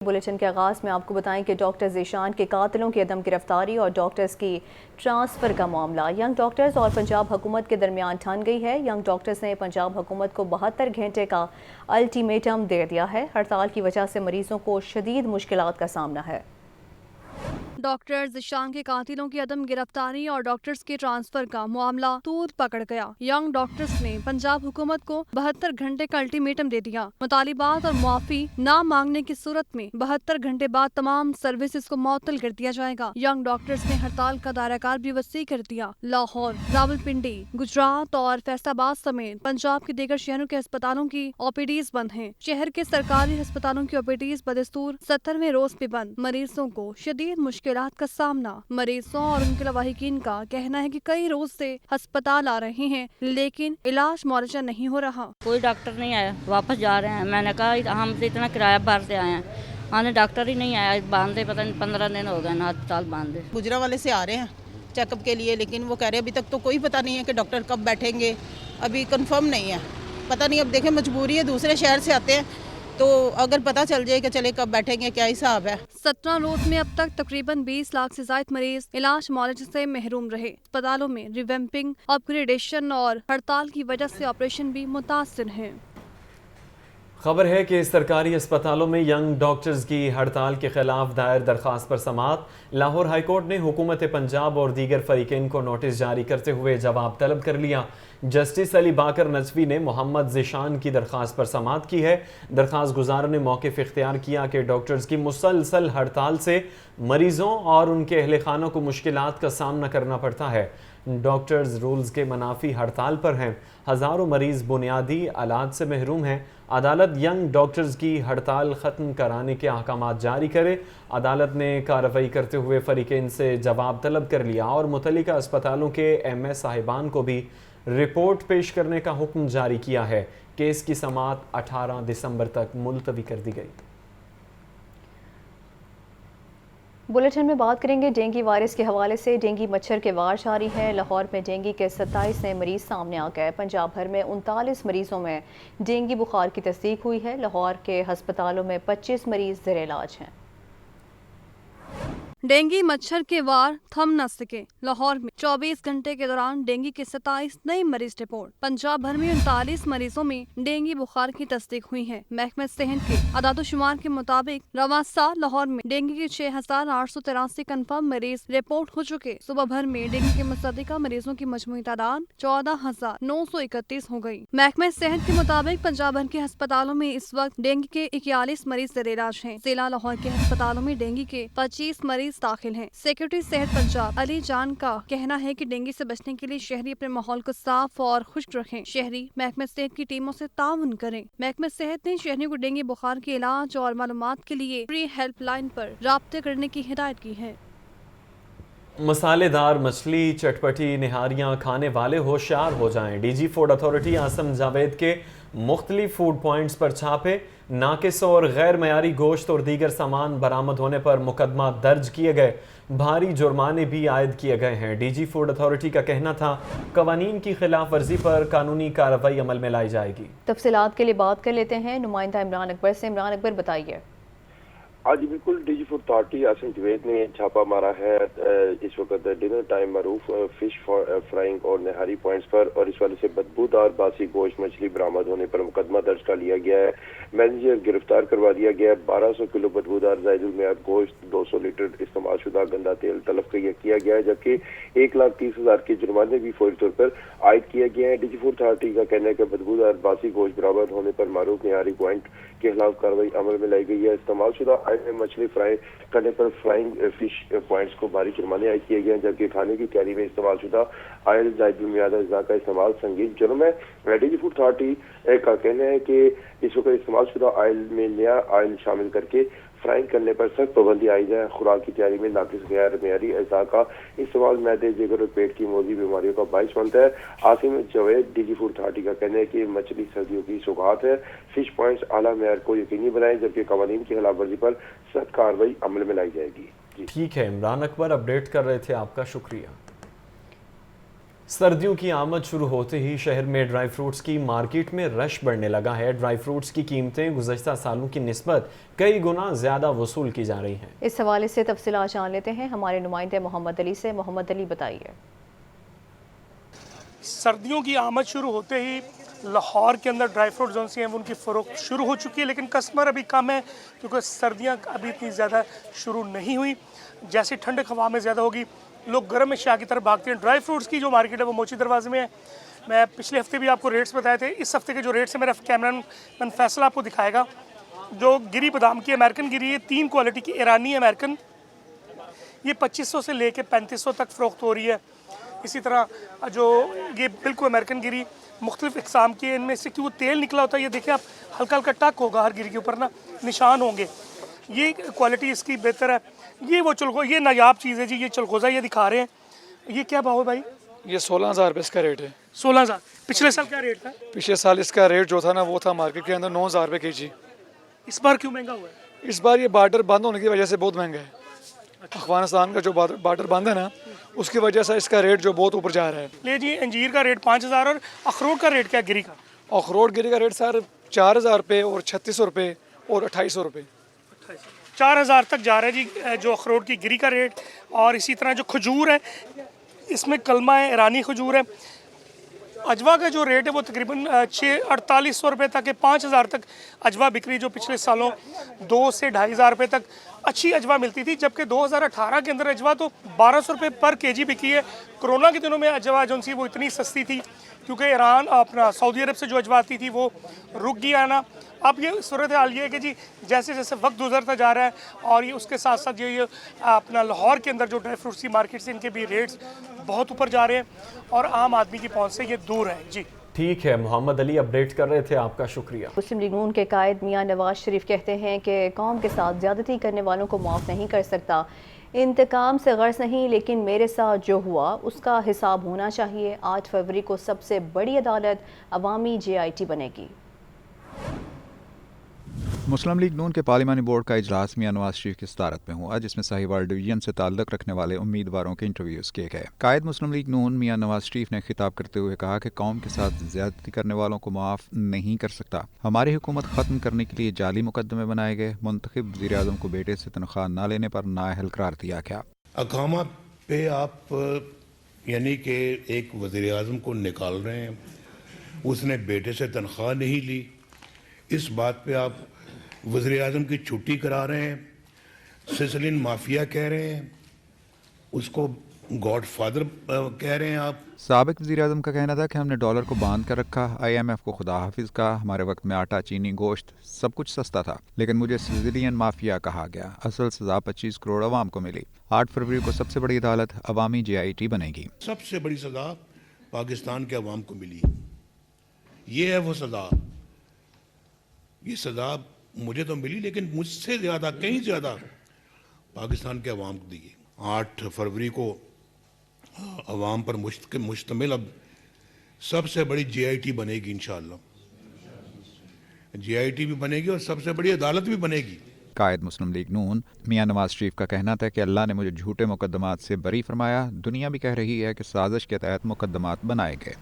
Bulletin کے آغاز میں آپ کو بتائیں کہ ڈاکٹر ذیشان کے قاتلوں کی عدم گرفتاری اور ڈاکٹرز کی ٹرانسفر کا معاملہ ینگ ڈاکٹرز اور پنجاب حکومت کے درمیان ٹھن گئی ہے۔ ینگ ڈاکٹرز نے پنجاب حکومت کو 72 گھنٹے کا الٹیمیٹم دے دیا ہے۔ ہڑتال کی وجہ سے مریضوں کو شدید مشکلات کا سامنا ہے۔ ڈاکٹر ذیشان کے قاتلوں کی عدم گرفتاری اور ڈاکٹرز کے ٹرانسفر کا معاملہ تود پکڑ گیا۔ ینگ ڈاکٹرز نے پنجاب حکومت کو 72 گھنٹے کا الٹیمیٹم دے دیا۔ مطالبات اور معافی نہ مانگنے کی صورت میں 72 گھنٹے بعد تمام سروسز کو معطل کر دیا جائے گا۔ ینگ ڈاکٹرز نے ہڑتال کا دائرہ کار بھی وسیع کر دیا۔ لاہور، راولپنڈی، گجرات اور فیصل آباد سمیت پنجاب کے دیگر شہروں کے ہسپتالوں کی او پی ڈیز بند ہیں۔ شہر کے سرکاری ہسپتالوں کی او پی ڈیز بدستور 70ویں روز بھی بند۔ مریضوں کو شدید مشکلات کا سامنا۔ مریضوں اور ان کے لواحقین کا کہنا ہے کہ کئی روز سے ہسپتال آ رہے ہیں لیکن علاج معالجہ نہیں ہو رہا۔ کوئی ڈاکٹر نہیں آیا، واپس جا رہے ہیں۔ میں نے کہا ہم سے اتنا کرایہ بھرتے آئے ہیں، ہمیں ڈاکٹر ہی نہیں آیا، باندھے پتہ نہیں 15 دن ہو گئے نا ہسپتال باندھے۔ گجرا والے سے آ رہے ہیں چیک اپ کے لیے، لیکن وہ کہہ رہے ہیں ابھی تک تو کوئی پتہ نہیں ہے کہ ڈاکٹر کب بیٹھیں گے، ابھی کنفرم نہیں ہے، پتہ نہیں۔ اب دیکھیں مجبوری ہے، دوسرے شہر سے آتے ہیں تو اگر پتہ چل جائے کہ چلے کب بیٹھیں گے کیا حساب ہے۔ 17 روز میں اب تک تقریباً 20 لاکھ سے زائد مریض علاج معالجے سے محروم رہے۔ اسپتالوں میں ریویمپنگ، اپ گریڈیشن اور ہڑتال کی وجہ سے آپریشن بھی متاثر ہیں۔ خبر ہے کہ سرکاری اسپتالوں میں ینگ ڈاکٹرز کی ہڑتال کے خلاف دائر درخواست پر سماعت۔ لاہور ہائی کورٹ نے حکومت پنجاب اور دیگر فریقین کو نوٹس جاری کرتے ہوئے جواب طلب کر لیا۔ جسٹس علی باقر نجوی نے محمد ذیشان کی درخواست پر سماعت کی ہے۔ درخواست گزاروں نے موقف اختیار کیا کہ ڈاکٹرز کی مسلسل ہڑتال سے مریضوں اور ان کے اہل خانوں کو مشکلات کا سامنا کرنا پڑتا ہے۔ ڈاکٹرز رولز کے منافی ہڑتال پر ہیں، ہزاروں مریض بنیادی آلات سے محروم ہیں۔ عدالت ینگ ڈاکٹرز کی ہڑتال ختم کرانے کے احکامات جاری کرے۔ عدالت نے کارروائی کرتے ہوئے فریقین سے جواب طلب کر لیا اور متعلقہ اسپتالوں کے ایم ایس صاحبان کو بھی رپورٹ پیش کرنے کا حکم جاری کیا ہے۔ کیس کی سماعت 18 دسمبر تک ملتوی کر دی گئی۔ بلیٹن میں بات کریں گے ڈینگی وائرس کے حوالے سے۔ ڈینگی مچھر کے وار جاری ہے۔ لاہور میں ڈینگی کے 27 نئے مریض سامنے آ گئے۔ پنجاب بھر میں 39 مریضوں میں ڈینگی بخار کی تصدیق ہوئی ہے۔ لاہور کے ہسپتالوں میں 25 مریض زیر علاج ہیں۔ ڈینگی مچھر کے وار تھم نہ سکے۔ لاہور میں 24 گھنٹے کے دوران ڈینگی کے 27 نئے مریض رپورٹ۔ پنجاب بھر میں 39 مریضوں میں ڈینگی بخار کی تصدیق ہوئی ہے۔ محکمہ صحت کے اعداد و شمار کے مطابق رواں سال لاہور میں ڈینگی کے 6883 کنفرم مریض رپورٹ ہو چکے۔ صبح بھر میں ڈینگی کے مصدقہ مریضوں کی مجموعی تعداد 14931 ہو گئی۔ محکمہ صحت کے مطابق پنجاب بھر کے ہسپتالوں میں اس وقت ڈینگی کے 41 مریض زیر علاج ہیں۔ ضلع لاہور کے ہسپتالوں میں ڈینگی کے 25 مریض داخل ہیں۔ سیکرٹری صحت پنجاب علی جان کا کہنا ہے کہ ڈینگی سے بچنے کے لیے شہری اپنے ماحول کو صاف اور خشک رکھیں۔ شہری محکمہ صحت کی ٹیموں سے تعاون کریں۔ محکمہ صحت نے شہریوں کو ڈینگی بخار کے علاج اور معلومات کے لیے فری ہیلپ لائن پر رابطے کرنے کی ہدایت کی ہے۔ مسالے دار مچھلی چٹپٹی نہاریاں کھانے والے ہوشیار ہو جائیں۔ D G food authority Asim Javed کے مختلف فوڈ پوائنٹس پر چھاپے۔ ناقص اور غیر معیاری گوشت اور دیگر سامان برآمد ہونے پر مقدمہ درج کیے گئے۔ بھاری جرمانے بھی عائد کیے گئے ہیں۔ ڈی جی فوڈ اتھارٹی کا کہنا تھا قوانین کی خلاف ورزی پر قانونی کارروائی عمل میں لائی جائے گی۔ تفصیلات کے لیے بات کر لیتے ہیں نمائندہ عمران اکبر سے۔ عمران اکبر بتائیے۔ آج بالکل D G food authority Asim Javed نے چھاپا مارا ہے اس وقت ڈنر ٹائم معروف فش فرائنگ اور نہاری پوائنٹس پر، اور اس والے سے بدبودار باسی گوشت مچھلی برآمد ہونے پر مقدمہ درج کر لیا گیا ہے۔ مینیجر گرفتار کروا دیا گیا ہے۔ 1200 کلو بدبودار زائد المعیار گوشت، 200 لیٹر استعمال شدہ گندا تیل طلب کیا گیا ہے، جبکہ 1,30,000 کے جرمانے بھی فوری طور پر عائد کیا گیا ہے۔ ڈی جی فوڈ اتھارٹی کا کہنا ہے کہ بدبودار باسی گوشت برآمد ہونے پر معروف نہاری پوائنٹ کے خلاف کارروائی عمل میں لائی گئی ہے۔ استعمال شدہ مچھلی فرائی کرنے پر فرائنگ فش پوائنٹس کو بھاری جرمانے عائد کیے گئے ہیں، جبکہ کھانے کی تیاری میں استعمال شدہ آئل زائد المعیار اجزاء کا استعمال سنگین جرم ہے۔ ڈی جی فوڈ اتھارٹی کا کہنا ہے کہ اس وقت استعمال شدہ آئل میں نیا آئل شامل کر کے فرائنگ کرنے پر سخت پابندی عائد ہے۔ خوراک کی تیاری میں ناقص غیر معیاری اجزاء کا استعمال معدے، جگر اور پیٹ کی موذی بیماریوں کا باعث بنتا ہے۔ Asim Javed D G food authority کا کہنا ہے کہ مچھلی سردیوں کی سوغات ہے۔ فش پوائنٹس اعلیٰ معیار کو یقینی بنائیں، جبکہ قوانین کی خلاف ورزی پر سخت کارروائی عمل میں لائی جائے گی۔ ٹھیک ہے، عمران اکبر اپڈیٹ کر رہے تھے، آپ کا شکریہ۔ سردیوں کی آمد شروع ہوتے ہی شہر میں ڈرائی فروٹس کی مارکیٹ میں رش بڑھنے لگا ہے۔ ڈرائی فروٹس کی قیمتیں گزشتہ سالوں کی نسبت کئی گنا زیادہ وصول کی جا رہی ہیں۔ اس حوالے سے تفصیلات جان لیتے ہیں ہمارے نمائندے محمد علی سے۔ محمد علی بتائیے۔ سردیوں کی آمد شروع ہوتے ہی لاہور کے اندر ڈرائی فروٹ زونس ہیں ان کی فروخت شروع ہو چکی ہے، لیکن کسٹمر ابھی کم ہے کیونکہ سردیاں ابھی اتنی زیادہ شروع نہیں ہوئی۔ جیسے ٹھنڈک ہوا میں زیادہ ہوگی لوگ گرم اشیاء کی طرف بھاگتے ہیں۔ ڈرائی فروٹس کی جو مارکیٹ ہے وہ موچی دروازے میں ہے۔ میں پچھلے ہفتے بھی آپ کو ریٹس بتائے تھے، اس ہفتے کے جو ریٹس ہیں میرا کیمرہ مین فیصل آپ کو دکھائے گا۔ جو گری بادام کی امریکن گری ہے 3 کوالٹی کی ایرانی امریکن، یہ 2500 سے لے کے 3500 تک فروخت ہو رہی ہے۔ اسی طرح جو یہ بالکل امریکن گری مختلف اقسام کی ہے، ان میں سے کہ وہ تیل نکلا ہوتا ہے، یہ دیکھیں آپ ہلکا ہلکا ٹک ہوگا ہر گری کے اوپر نا نشان ہوں گے، یہ کوالٹی اس کی بہتر ہے۔ یہ وہ یہ نایاب چیز ہے جی، یہ چلغوزہ یہ دکھا رہے ہیں۔ یہ کیا بھاؤ ہے بھائی؟ یہ 16,000 روپے اس کا ریٹ ہے۔ 16,000۔ پچھلے سال کیا ریٹ تھا؟ پچھلے سال اس کا ریٹ جو تھا نا وہ تھا مارکیٹ کے اندر 9,000 روپے کے جی۔ اس بار کیوں مہنگا ہوا ہے؟ اس بار یہ بارڈر بند ہونے کی وجہ سے بہت مہنگا ہے۔ افغانستان کا جو بارڈر بند ہے نا اس کی وجہ سے اس کا ریٹ جو بہت اوپر جا رہا ہے۔ لے جی انجیر کا ریٹ 5,000 اور اخروٹ کا ریٹ کیا گری کا؟ اخروٹ گری کا ریٹ سر 4,000 روپے اور 3,600 روپے اور 2,800 روپے۔ 4,000 تک جا رہا ہے جی جو اخروٹ کی گری کا ریٹ۔ اور اسی طرح جو کھجور ہے اس میں کلمہ ہے، ایرانی کھجور ہے۔ اجوا کا جو ریٹ ہے وہ تقریباً 4,800 روپے تک ہے، 5,000 تک اجوا بکری جو پچھلے سالوں 2 سے 2,500 روپے تک اچھی اجوا ملتی تھی، جبکہ 2018 کے اندر اجوا تو 1,200 روپے پر کے جی بکی ہے۔ کرونا کے دنوں میں اجوا جو سی وہ اتنی سستی تھی کیونکہ ایران اپنا سعودی عرب سے جو اجوا آتی تھی وہ رک گیا نا۔ اب یہ صورتحال یہ ہے کہ جی جیسے جیسے وقت گزرتا جا رہا ہے اور یہ اس کے ساتھ ساتھ یہ اپنا لاہور کے اندر جو ڈرائی فروٹس کی مارکیٹ سے ان کے بھی ریٹس بہت اوپر جا رہے ہیں اور عام آدمی کی پہنچ سے یہ دور ہے جی۔ ٹھیک ہے، محمد علی اپڈیٹ کر رہے تھے، آپ کا شکریہ۔ مسلم لیگ نون کے قائد میاں نواز شریف کہتے ہیں کہ قوم کے ساتھ زیادتی کرنے والوں کو معاف نہیں کر سکتا۔ انتقام سے غرض نہیں، لیکن میرے ساتھ جو ہوا اس کا حساب ہونا چاہیے۔ 8 فروری کو سب سے بڑی عدالت عوامی JIT بنے گی۔ مسلم لیگ نون کے پارلیمانی بورڈ کا اجلاس میاں نواز شریف کی صدارت میں ہوا، جس میں ساہیوال ڈویژن سے تعلق رکھنے والے امیدواروں کے انٹرویوز کیے گئے۔ قائد مسلم لیگ نون میاں نواز شریف نے خطاب کرتے ہوئے کہا کہ قوم کے ساتھ زیادتی کرنے والوں کو معاف نہیں کر سکتا۔ ہماری حکومت ختم کرنے کے لیے جعلی مقدمے بنائے گئے، منتخب وزیر اعظم کو بیٹے سے تنخواہ نہ لینے پر نااہل قرار دیا گیا۔ اقامہ پہ آپ یعنی کہ ایک وزیر اعظم کو نکال رہے ہیں، اس نے بیٹے سے تنخواہ نہیں لی، اس بات پہ آپ وزیر اعظم کی چھٹی کرا رہے ہیں، سسلین مافیا کہہ رہے ہیں، اس کو گاڈ فادر کہہ رہے ہیں آپ۔ سابق وزیر اعظم کا کہنا تھا کہ ہم نے ڈالر کو باندھ کر رکھا، IMF کو خدا حافظ کہا، ہمارے وقت میں آٹا، چینی، گوشت سب کچھ سستا تھا، لیکن مجھے سیزلین مافیا کہا گیا۔ اصل سزا 25 کروڑ عوام کو ملی۔ 8 فروری کو سب سے بڑی عدالت عوامی JIT بنے گی۔ سب سے بڑی سزا پاکستان کے عوام کو ملی، یہ ہے وہ سزا۔ یہ سزا مجھے تو ملی لیکن مجھ سے زیادہ کہیں زیادہ پاکستان کے عوام کو دی۔ 8 فروری کو عوام پر مشتمل اب سب سے بڑی JIT بنے گی انشاءاللہ۔ JIT بھی بنے گی اور سب سے بڑی عدالت بھی بنے گی۔ قائد مسلم لیگ نون میاں نواز شریف کا کہنا تھا کہ اللہ نے مجھے جھوٹے مقدمات سے بری فرمایا، دنیا بھی کہہ رہی ہے کہ سازش کے تحت مقدمات بنائے گئے۔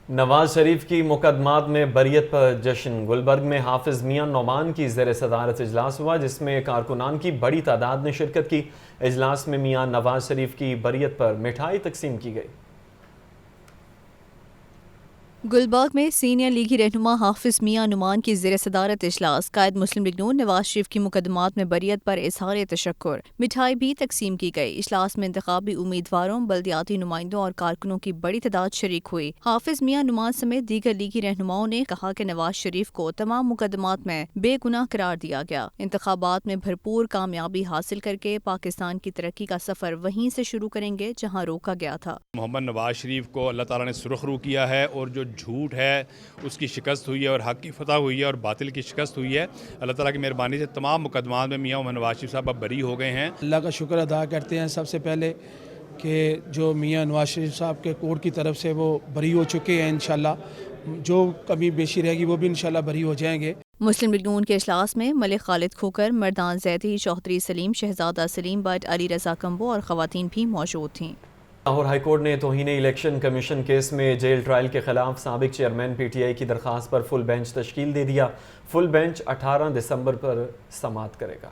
نواز شریف کی مقدمات میں بریت پر جشن۔ گلبرگ میں حافظ میاں نعمان کی زیر صدارت اجلاس ہوا، جس میں کارکنان کی بڑی تعداد نے شرکت کی۔ اجلاس میں میاں نواز شریف کی بریت پر مٹھائی تقسیم کی گئی۔ گلبرگ میں سینئر لیگی رہنما حافظ میاں نعمان کی زیر صدارت اجلاس۔ قائد مسلم لیگ نون نواز شریف کی مقدمات میں بریت پر اظہار تشکر، مٹھائی بھی تقسیم کی گئی۔ اجلاس میں انتخابی امیدواروں، بلدیاتی نمائندوں اور کارکنوں کی بڑی تعداد شریک ہوئی۔ حافظ میاں نعمان سمیت دیگر لیگی رہنماؤں نے کہا کہ نواز شریف کو تمام مقدمات میں بے گناہ قرار دیا گیا۔ انتخابات میں بھرپور کامیابی حاصل کر کے پاکستان کی ترقی کا سفر وہیں سے شروع کریں گے جہاں روکا گیا تھا۔ محمد نواز شریف کو اللہ تعالیٰ نے سرخ رو کیا ہے اور جو جھوٹ ہے اس کی شکست ہوئی ہے اور حق کی فتح ہوئی ہے اور باطل کی شکست ہوئی ہے۔ اللہ تعالیٰ کی مہربانی سے تمام مقدمات میں میاں محمد نواز شریف صاحب اب بری ہو گئے ہیں۔ اللہ کا شکر ادا کرتے ہیں سب سے پہلے کہ جو میاں نواز شریف صاحب کے کورٹ کی طرف سے وہ بری ہو چکے ہیں، انشاءاللہ جو کمی بیشی رہے گی وہ بھی انشاءاللہ بری ہو جائیں گے۔ مسلم لیگ نون کے اجلاس میں ملک خالد کھوکر، مردان زیدی، چوہدری سلیم، شہزادہ سلیم بٹ، علی رضا کمبو اور خواتین بھی موجود تھیں۔ لاہور ہائی کورٹ نے توہین الیکشن کمیشن کیس میں جیل ٹرائل کے خلاف سابق چیئرمین پی ٹی آئی کی درخواست پر فل بینچ تشکیل دے دیا۔ فل بینچ 18 دسمبر پر سماعت کرے گا۔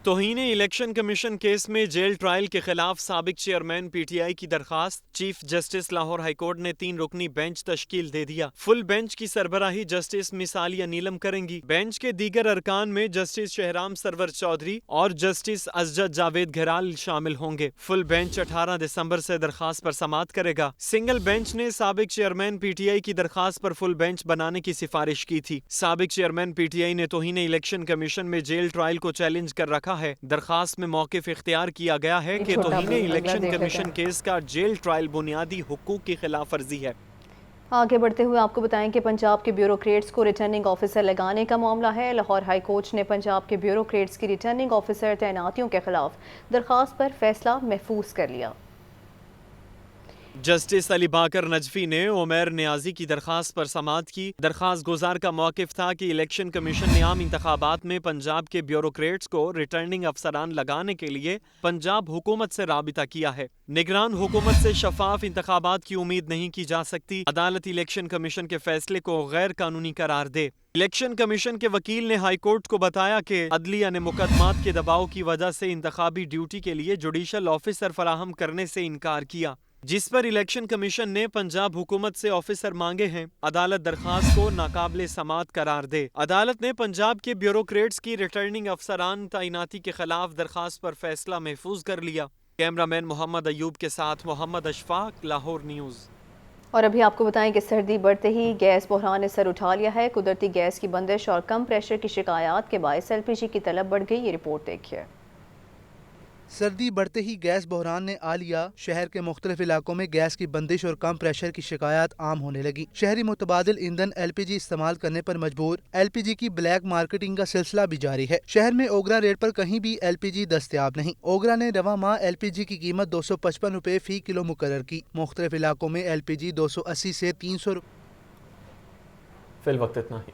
توہین الیکشن کمیشن کیس میں جیل ٹرائل کے خلاف سابق چیئرمین پی ٹی آئی کی درخواست chief justice Lahore high court نے 3 رکنی بینچ تشکیل دے دیا۔ فل بینچ کی سربراہی جسٹس مثالیہ نیلم کریں گی۔ بینچ کے دیگر ارکان میں جسٹس شہرام سرور چودھری اور جسٹس اسجد جاوید گھرال شامل ہوں گے۔ فل بینچ 18 دسمبر سے درخواست پر سماعت کرے گا۔ سنگل بینچ نے سابق چیئرمین پی ٹی آئی کی درخواست پر فل بینچ بنانے کی سفارش کی تھی۔ سابق چیئرمین پی ٹی آئی نے توہین الیکشن کمیشن میں جیل ٹرائل کو چیلنج کر رکھا ہے۔ درخواست میں موقف اختیار کیا گیا ہے کہ توہین الیکشن کمیشن کیس کا جیل ٹرائل بنیادی حقوق کی خلاف ورزی ہے۔ آگے بڑھتے ہوئے آپ کو بتائیں کہ پنجاب کے بیوروکریٹس کو ریٹرننگ آفیسر لگانے کا معاملہ ہے۔ لاہور ہائی کورٹ نے پنجاب کے بیوروکریٹس کی ریٹرننگ آفیسر تعیناتیوں کے خلاف درخواست پر فیصلہ محفوظ کر لیا۔ جسٹس علی باکر نجفی نے عمیر نیازی کی درخواست پر سماعت کی۔ درخواست گزار کا موقف تھا کہ الیکشن کمیشن نے عام انتخابات میں پنجاب کے بیوروکریٹس کو ریٹرننگ افسران لگانے کے لیے پنجاب حکومت سے رابطہ کیا ہے۔ نگران حکومت سے شفاف انتخابات کی امید نہیں کی جا سکتی۔ عدالت الیکشن کمیشن کے فیصلے کو غیر قانونی قرار دے۔ الیکشن کمیشن کے وکیل نے ہائی کورٹ کو بتایا کہ عدلیہ نے مقدمات کے دباؤ کی وجہ سے انتخابی ڈیوٹی کے لیے جوڈیشل آفیسر فراہم کرنے سے انکار کیا، جس پر الیکشن کمیشن نے پنجاب حکومت سے آفیسر مانگے ہیں۔ عدالت درخواست کو ناقابل سماعت قرار دے۔ عدالت نے پنجاب کے بیوروکریٹس کی ریٹرننگ افسران تعیناتی کے خلاف درخواست پر فیصلہ محفوظ کر لیا۔ کیمرہ مین محمد ایوب کے ساتھ محمد اشفاق، لاہور نیوز۔ اور ابھی آپ کو بتائیں کہ سردی بڑھتے ہی گیس بحران نے سر اٹھا لیا ہے۔ قدرتی گیس کی بندش اور کم پریشر کی شکایات کے باعث ایل پی جی کی طلب بڑھ گئی۔ یہ رپورٹ دیکھیے۔ سردی بڑھتے ہی گیس بحران نے آ لیا۔ شہر کے مختلف علاقوں میں گیس کی بندش اور کم پریشر کی شکایات عام ہونے لگی۔ شہری متبادل ایندھن ایل پی جی استعمال کرنے پر مجبور۔ ایل پی جی کی بلیک مارکیٹنگ کا سلسلہ بھی جاری ہے۔ شہر میں اوگرا ریٹ پر کہیں بھی ایل پی جی دستیاب نہیں۔ اوگرا نے رواں ماہ ایل پی جی کی قیمت 255 روپے فی کلو مقرر کی۔ مختلف علاقوں میں ایل پی جی 280 سے 300 فی الوقت اتنا ہی۔